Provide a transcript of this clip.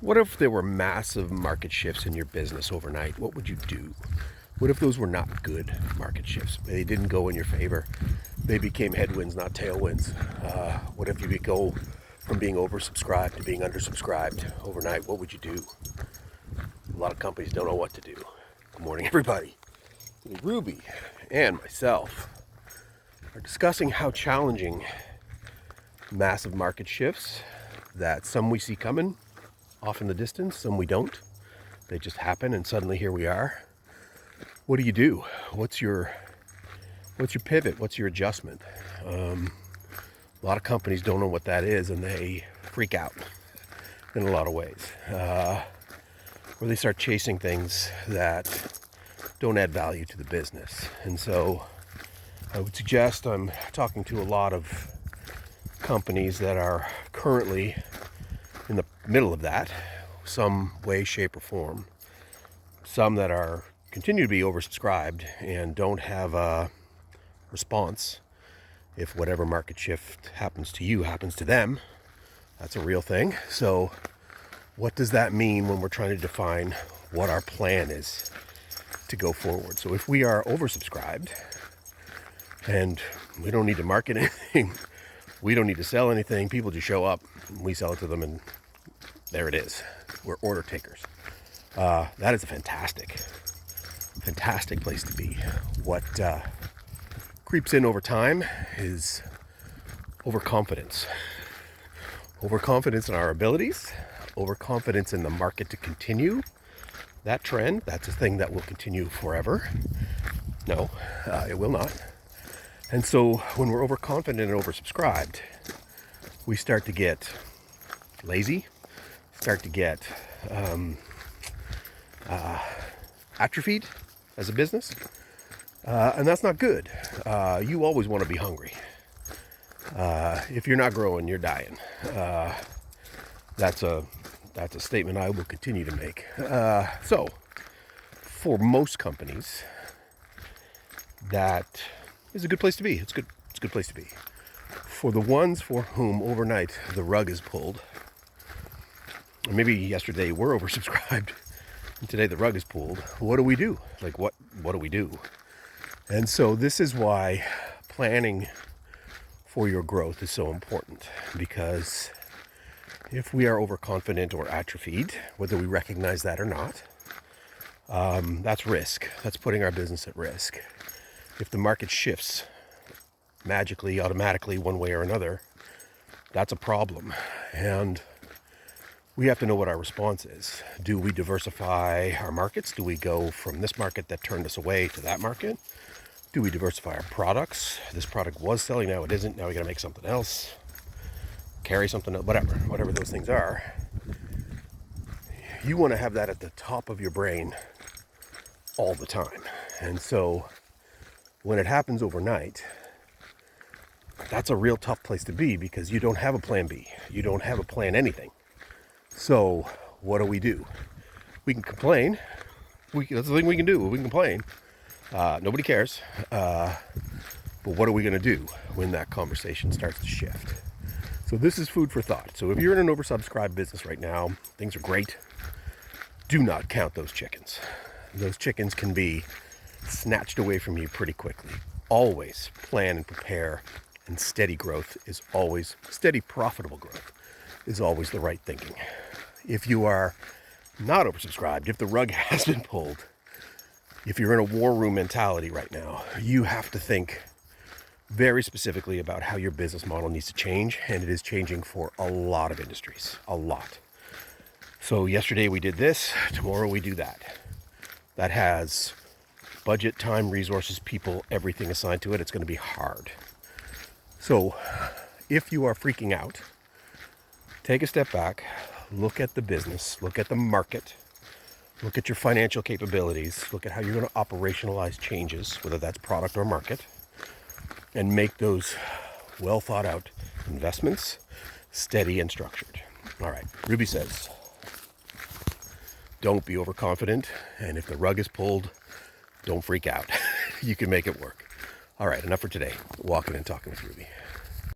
What if there were massive market shifts in your business overnight? What would you do? What if those were not good market shifts? They didn't go in your favor. They became headwinds, not tailwinds. What if you could go from being oversubscribed to being undersubscribed overnight? What would you do? A lot of companies don't know what to do. Good morning, everybody. Ruby and myself are discussing how challenging massive market shifts that some we see coming off in the distance, some we don't. They just happen and suddenly here we are. What do you do? What's your pivot? What's your adjustment? A lot of companies don't know what that is and they freak out in a lot of ways. Or they start chasing things that don't add value to the business. And so I would suggest, I'm talking to a lot of companies that are currently in the middle of that, some way, shape, or form. Some that are continue to be oversubscribed and don't have a response. If whatever market shift happens to you happens to them, that's a real thing. So what does that mean when we're trying to define what our plan is to go forward? So if we are oversubscribed and we don't need to market anything, we don't need to sell anything, people just show up, we sell it to them, and there it is. We're order takers. That is a fantastic place to be. What creeps in over time is overconfidence. Overconfidence in our abilities, overconfidence in the market to continue that trend. That's a thing that will continue forever. No, it will not. And so when we're overconfident and oversubscribed, we start to get lazy, start to get atrophied as a business. And that's not good. You always want to be hungry. If you're not growing, you're dying. That's a statement I will continue to make. So for most companies, that is a good place to be. It's a good place to be. For the ones for whom overnight the rug is pulled, or maybe yesterday we're oversubscribed and today the rug is pulled, what do we do? Like what do we do? And so this is why planning for your growth is so important, because if we are overconfident or atrophied, whether we recognize that or not, that's risk. That's putting our business at risk. If the market shifts magically, automatically, one way or another, that's a problem. And we have to know what our response is. Do we diversify our markets? Do we go from this market that turned us away to that market? Do we diversify our products? This product was selling, now it isn't. Now we got to make something else. Carry something, whatever those things are. You want to have that at the top of your brain all the time. And so when it happens overnight, that's a real tough place to be, because you don't have a plan B. You don't have a plan anything. So what do? We can complain. That's the thing we can do. We can complain. Nobody cares. But what are we going to do when that conversation starts to shift? So this is food for thought. So if you're in an oversubscribed business right now, things are great. Do not count those chickens. Those chickens can be snatched away from you pretty quickly. Always plan and prepare, and steady profitable growth is always the right thinking. If you are not oversubscribed, if the rug has been pulled, if you're in a war room mentality right now, you have to think very specifically about how your business model needs to change, and it is changing for a lot of industries, a lot. So yesterday we did this, tomorrow we do that. That has budget, time, resources, people, everything assigned to it. It's going to be hard. So if you are freaking out, take a step back, look at the business, look at the market, look at your financial capabilities, look at how you're going to operationalize changes, whether that's product or market, and make those well thought out investments, steady and structured. All right, Ruby says, don't be overconfident, and if the rug is pulled, don't freak out. You can make it work. All right, enough for today. Walking and talking with Ruby.